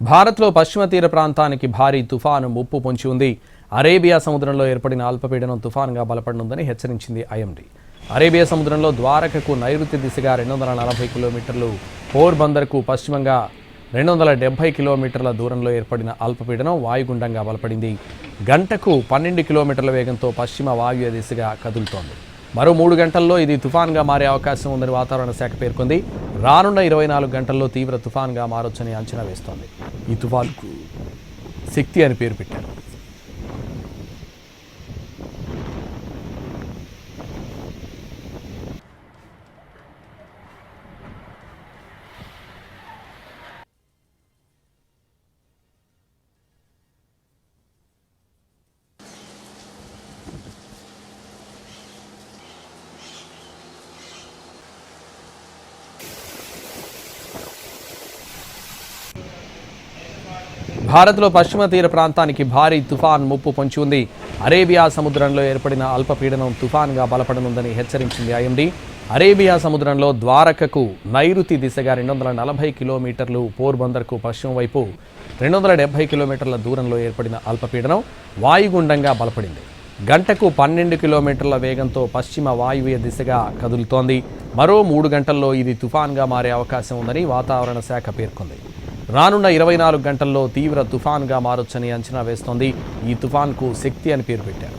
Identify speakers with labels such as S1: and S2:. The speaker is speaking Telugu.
S1: భారత్లో పశ్చిమ తీర ప్రాంతానికి భారీ తుఫాను ముప్పు పొంచి ఉంది. అరేబియా సముద్రంలో ఏర్పడిన అల్పపీడనం తుఫానుగా బలపడనుందని హెచ్చరించింది ఐఎండీ. అరేబియా సముద్రంలో ద్వారకకు నైరుతి దిశగా 240 కిలోమీటర్లు, పోర్బందర్కు పశ్చిమంగా 270 కిలోమీటర్ల దూరంలో ఏర్పడిన అల్పపీడనం వాయుగుండంగా బలపడింది. గంటకు 12 కిలోమీటర్ల వేగంతో పశ్చిమ వాయువ్య దిశగా కదులుతోంది. మరో 3 గంటల్లో ఇది తుఫాన్గా మారే అవకాశం ఉందని వాతావరణ శాఖ పేర్కొంది. రానున్న 24 గంటల్లో తీవ్ర తుఫాన్గా మారొచ్చని అంచనా వేస్తోంది. ఈ తుఫాన్కు శక్తి అని పేరు పెట్టారు. భారత్లో పశ్చిమ తీర ప్రాంతానికి భారీ తుఫాన్ ముప్పు పొంచి ఉంది. అరేబియా సముద్రంలో ఏర్పడిన అల్పపీడనం తుఫాన్గా బలపడనుందని హెచ్చరించింది ఐఎండీ. అరేబియా సముద్రంలో ద్వారకకు నైరుతి దిశగా 240 కిలోమీటర్లు, పోర్బందర్కు పశ్చిమ వైపు 270 కిలోమీటర్ల దూరంలో ఏర్పడిన అల్పపీడనం వాయుగుండంగా బలపడింది. గంటకు 12 కిలోమీటర్ల వేగంతో పశ్చిమ వాయువ్య దిశగా కదులుతోంది. మరో 3 గంటల్లో ఇది తుఫాన్గా మారే అవకాశం ఉందని వాతావరణ శాఖ పేర్కొంది. రానున్న 24 గంటల్లో తీవ్ర తుఫాన్గా మారొచ్చని అంచనా వేస్తోంది. ఈ తుఫాన్కు శక్తి అని పేరు పెట్టారు.